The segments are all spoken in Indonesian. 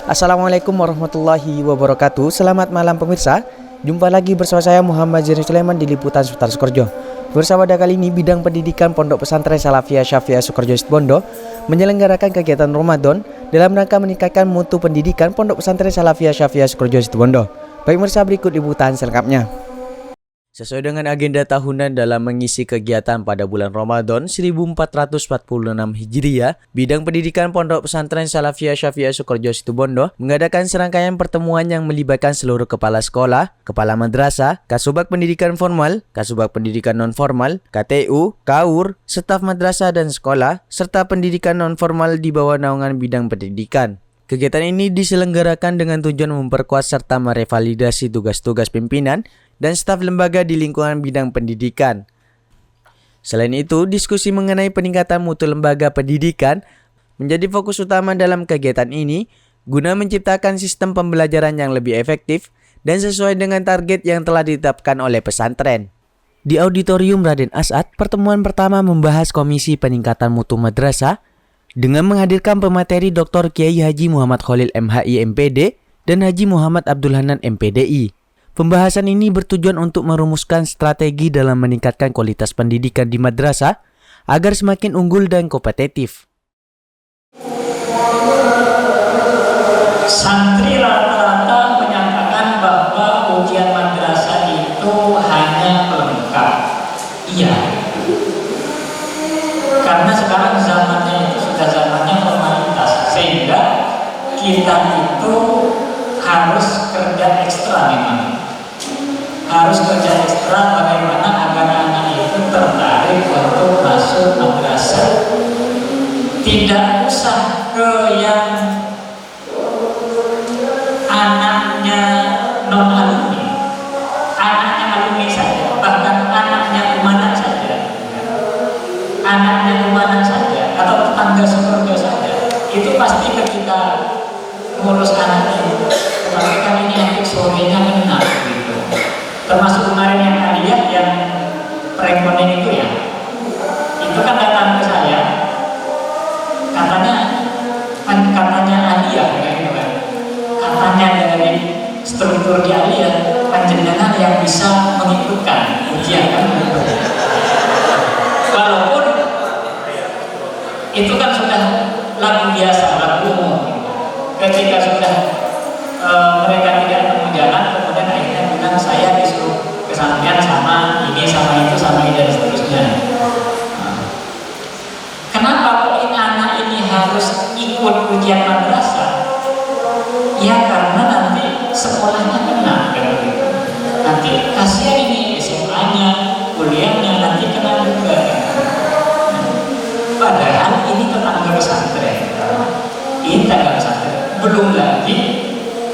Assalamualaikum warahmatullahi wabarakatuh. Selamat malam pemirsa. Jumpa lagi bersama saya Muhammad Zirni Sulaiman di Liputan Seputar Sukoharjo. Pemirsa, pada kali ini bidang pendidikan Pondok Pesantren Salafiyah Syafi'iyah Sukoharjo Situbondo menyelenggarakan kegiatan Ramadan dalam rangka meningkatkan mutu pendidikan Pondok Pesantren Salafiyah Syafi'iyah Sukoharjo Situbondo. Baik pemirsa, berikut liputan selengkapnya. Sesuai dengan agenda tahunan dalam mengisi kegiatan pada bulan Ramadan 1446 Hijriah, bidang pendidikan Pondok Pesantren Salafiyah Syafi'iyah Sukoharjo Situbondo mengadakan serangkaian pertemuan yang melibatkan seluruh kepala sekolah, kepala madrasah, kasubag pendidikan formal, kasubag pendidikan non-formal, KTU, KAUR, staf madrasah dan sekolah, serta pendidikan non-formal di bawah naungan bidang pendidikan. Kegiatan ini diselenggarakan dengan tujuan memperkuat serta merevalidasi tugas-tugas pimpinan dan staf lembaga di lingkungan bidang pendidikan. Selain itu, diskusi mengenai peningkatan mutu lembaga pendidikan menjadi fokus utama dalam kegiatan ini guna menciptakan sistem pembelajaran yang lebih efektif dan sesuai dengan target yang telah ditetapkan oleh pesantren. Di Auditorium Raden As'ad, pertemuan pertama membahas Komisi Peningkatan Mutu Madrasah dengan menghadirkan pemateri Dr. Kiai Haji Muhammad Khalil MHI MPD dan Haji Muhammad Abdul Hanan MPDI. Pembahasan ini bertujuan untuk merumuskan strategi dalam meningkatkan kualitas pendidikan di madrasah agar semakin unggul dan kompetitif. Santri rata-rata menyatakan bahwa ujian madrasah itu hanya pelengkap. Iya, karena sekarang zamannya itu sudah zamannya formalitas, sehingga kita itu harus kerja ekstra memang. Harus kerja ekstra bagaimana agar anak itu tertarik untuk masuk madrasah. Tidak usah ke yang anaknya non alumni, anaknya alumni saja, bahkan anaknya umanan saja, anaknya umanan saja atau tetangga Sukoharjo saja, itu pasti ketika ngurus anaknya, tetapi kan ini nanti sorenya kena gitu. Termasuk kemarin yang aliyah yang prekoning itu ya, itu kan datang ke saya, katanya aliyah gitu kan, katanya dari struktur di aliyah panjenengan yang bisa mengikutkan ujian kan gitu. Walaupun itu kan sudah lagu biasa, lagu umum. Ketika sudah mereka tidak ketemu jalan, kemudian akhirnya bilang saya disuruh kesampean sama ini dan seterusnya. Kenapa kok ini anak ini harus ikut ujian madrasah? Ya karena nanti sekolahnya kena kan begitu. Nanti kasihan ini SMA-nya, kuliahnya nanti kena juga. Padahal ini tetangga pesantren. Ini tetangga pesantren. Belum lagi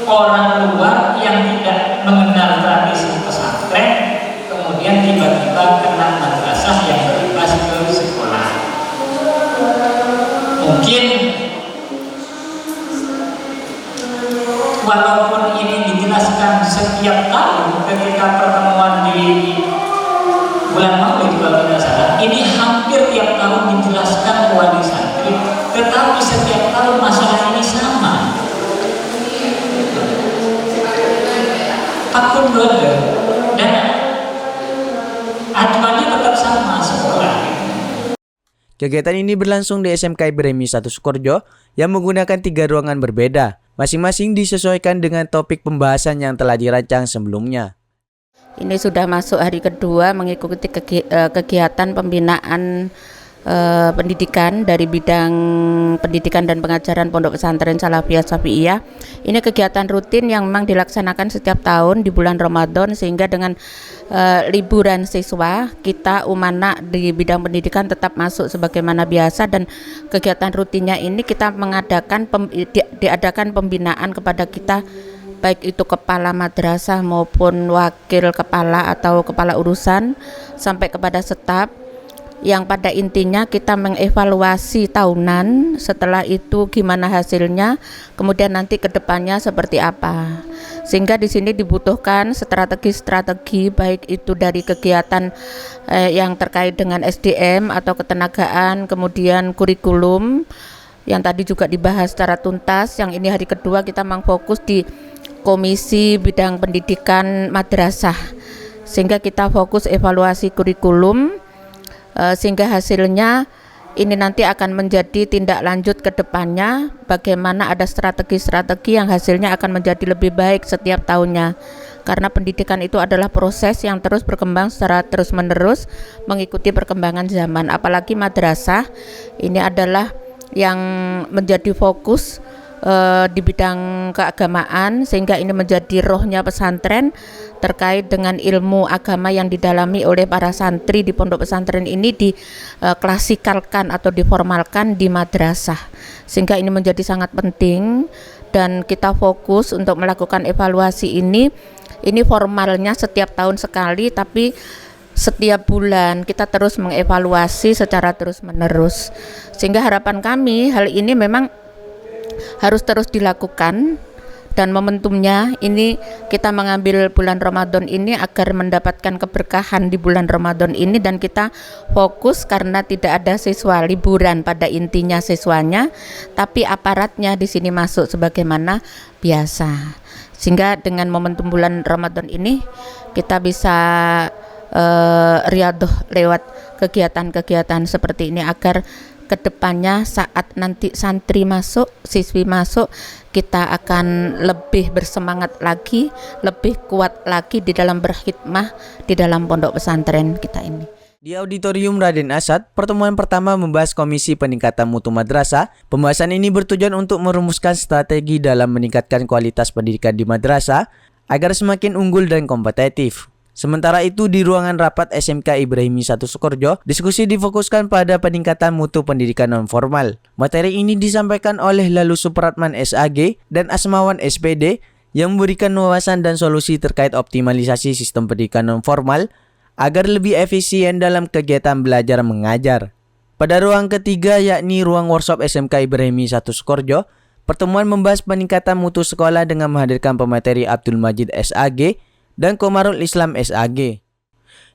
orang luar yang tidak mengenal tradisi pesantren kemudian tiba-tiba kena madrasah yang berimbas ke sekolah. Mungkin walaupun ini dijelaskan setiap tahun ketika pertemuan di bulan Maulid kalau tidak salah, ini hampir tiap tahun dijelaskan wali santri, tetapi setiap tahun masalah ini sama. Akun blogger dan aturannya tetap sama sekolah. Kegiatan ini berlangsung di SMK Ibrahimi 1 Sukoharjo yang menggunakan 3 ruangan berbeda, masing-masing disesuaikan dengan topik pembahasan yang telah dirancang sebelumnya. Ini sudah masuk hari kedua mengikuti kegiatan pembinaan pendidikan dari bidang pendidikan dan pengajaran Pondok Pesantren Salafiyah Syafi'iyah. Ini kegiatan rutin yang memang dilaksanakan setiap tahun di bulan Ramadan, sehingga dengan liburan siswa kita umana di bidang pendidikan tetap masuk sebagaimana biasa, dan kegiatan rutinnya ini kita diadakan pembinaan kepada kita, baik itu kepala madrasah maupun wakil kepala atau kepala urusan sampai kepada staf, yang pada intinya kita mengevaluasi tahunan, setelah itu gimana hasilnya, kemudian nanti ke depannya seperti apa. Sehingga di sini dibutuhkan strategi-strategi baik itu dari kegiatan yang terkait dengan SDM atau ketenagaan, kemudian kurikulum, yang tadi juga dibahas secara tuntas. Yang ini hari kedua kita memang fokus di Komisi Bidang Pendidikan Madrasah, sehingga kita fokus evaluasi kurikulum, sehingga hasilnya ini nanti akan menjadi tindak lanjut ke depannya, bagaimana ada strategi-strategi yang hasilnya akan menjadi lebih baik setiap tahunnya. Karena pendidikan itu adalah proses yang terus berkembang secara terus-menerus mengikuti perkembangan zaman. Apalagi madrasah ini adalah yang menjadi fokus di bidang keagamaan, sehingga ini menjadi rohnya pesantren terkait dengan ilmu agama yang didalami oleh para santri di pondok pesantren ini diklasikalkan atau diformalkan di madrasah, sehingga ini menjadi sangat penting dan kita fokus untuk melakukan evaluasi ini formalnya setiap tahun sekali, tapi setiap bulan kita terus mengevaluasi secara terus menerus, sehingga harapan kami hal ini memang harus terus dilakukan. Dan momentumnya ini kita mengambil bulan Ramadan ini agar mendapatkan keberkahan di bulan Ramadan ini, dan kita fokus karena tidak ada siswa liburan pada intinya siswanya, tapi aparatnya di sini masuk sebagaimana biasa. Sehingga dengan momentum bulan Ramadan ini kita bisa riyadhah lewat kegiatan-kegiatan seperti ini, agar kedepannya saat nanti santri masuk, siswi masuk, kita akan lebih bersemangat lagi, lebih kuat lagi di dalam berkhidmah di dalam pondok pesantren kita ini. Di Auditorium Raden Asad, pertemuan pertama membahas Komisi Peningkatan Mutu Madrasah. Pembahasan ini bertujuan untuk merumuskan strategi dalam meningkatkan kualitas pendidikan di madrasah agar semakin unggul dan kompetitif. Sementara itu, di ruangan rapat SMK Ibrahimi 1 Sukorejo, diskusi difokuskan pada peningkatan mutu pendidikan non-formal. Materi ini disampaikan oleh Lalu Supratman SAG dan Asmawan SPD yang memberikan wawasan dan solusi terkait optimalisasi sistem pendidikan non-formal agar lebih efisien dalam kegiatan belajar mengajar. Pada ruang ketiga, yakni ruang workshop SMK Ibrahimi 1 Sukorejo, pertemuan membahas peningkatan mutu sekolah dengan menghadirkan pemateri Abdul Majid SAG dan Komarul Islam SAG.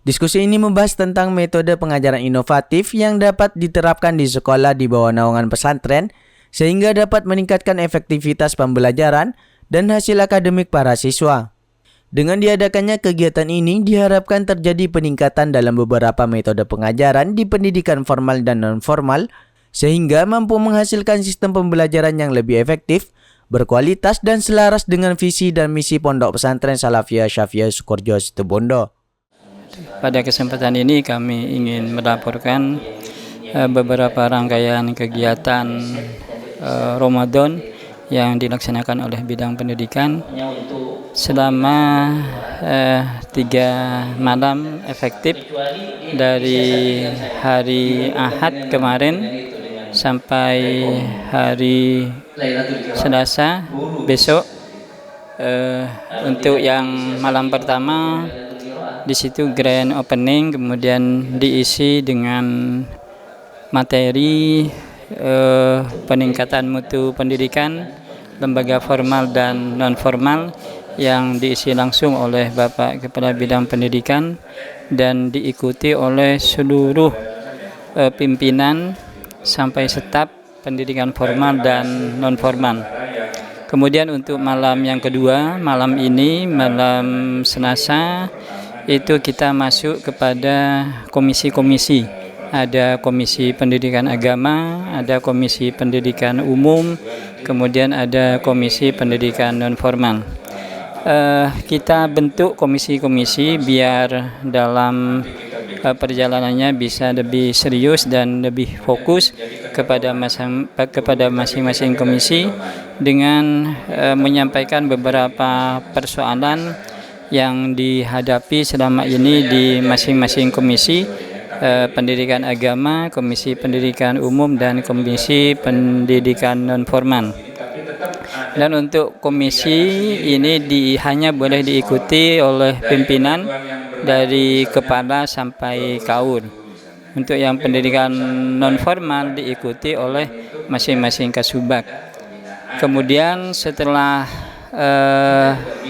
Diskusi ini membahas tentang metode pengajaran inovatif yang dapat diterapkan di sekolah di bawah naungan pesantren sehingga dapat meningkatkan efektivitas pembelajaran dan hasil akademik para siswa. Dengan diadakannya kegiatan ini diharapkan terjadi peningkatan dalam beberapa metode pengajaran di pendidikan formal dan non-formal sehingga mampu menghasilkan sistem pembelajaran yang lebih efektif, berkualitas dan selaras dengan visi dan misi Pondok Pesantren Salafiyah Syafi'iyah Sukorejo Situbondo. Pada kesempatan ini kami ingin melaporkan beberapa rangkaian kegiatan Ramadan yang dilaksanakan oleh bidang pendidikan selama 3 malam efektif dari hari Ahad kemarin sampai hari Selasa besok. Untuk yang malam pertama di situ grand opening, kemudian diisi dengan materi peningkatan mutu pendidikan lembaga formal dan non formal yang diisi langsung oleh Bapak Kepala Bidang Pendidikan dan diikuti oleh seluruh pimpinan sampai staf pendidikan formal dan non formal. Kemudian untuk malam yang kedua, malam ini, malam Selasa, itu kita masuk kepada komisi-komisi. Ada komisi pendidikan agama, ada komisi pendidikan umum, kemudian ada komisi pendidikan non formal. Kita bentuk komisi-komisi biar dalam perjalanannya bisa lebih serius dan lebih fokus kepada masing-masing komisi dengan menyampaikan beberapa persoalan yang dihadapi selama ini di masing-masing komisi pendidikan agama, komisi pendidikan umum, dan komisi pendidikan non formal. Dan untuk komisi ini hanya boleh diikuti oleh pimpinan dari kepala sampai kaur. Untuk yang pendidikan non formal diikuti oleh masing-masing kasubag. Kemudian setelah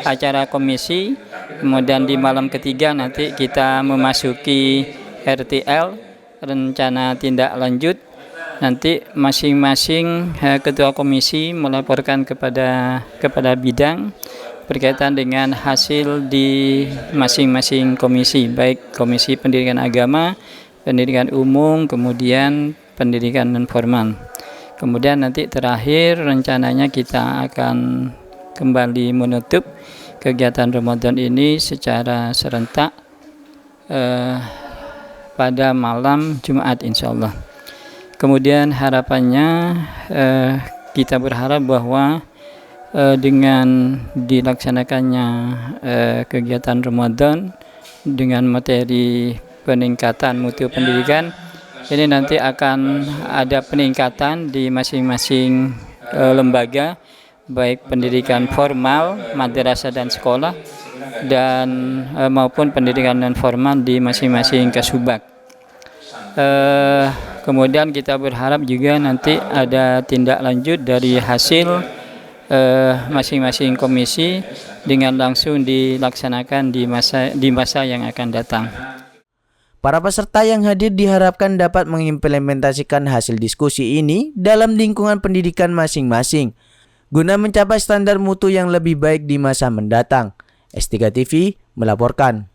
acara komisi, kemudian di malam ketiga nanti kita memasuki RTL, rencana tindak lanjut, nanti masing-masing ketua komisi melaporkan kepada bidang berkaitan dengan hasil di masing-masing komisi, baik komisi pendidikan agama, pendidikan umum, kemudian pendidikan non formal. Kemudian nanti terakhir rencananya kita akan kembali menutup kegiatan Ramadan ini secara serentak pada malam Jumat insyaallah. Kemudian harapannya kita berharap bahwa dengan dilaksanakannya kegiatan Ramadan dengan materi peningkatan mutu pendidikan, ini nanti akan ada peningkatan di masing-masing lembaga, baik pendidikan formal, madrasah dan sekolah, dan maupun pendidikan non formal di masing-masing kasubag. Kemudian kita berharap juga nanti ada tindak lanjut dari hasil masing-masing komisi dengan langsung dilaksanakan di masa yang akan datang. Para peserta yang hadir diharapkan dapat mengimplementasikan hasil diskusi ini dalam lingkungan pendidikan masing-masing guna mencapai standar mutu yang lebih baik di masa mendatang. S3 TV melaporkan.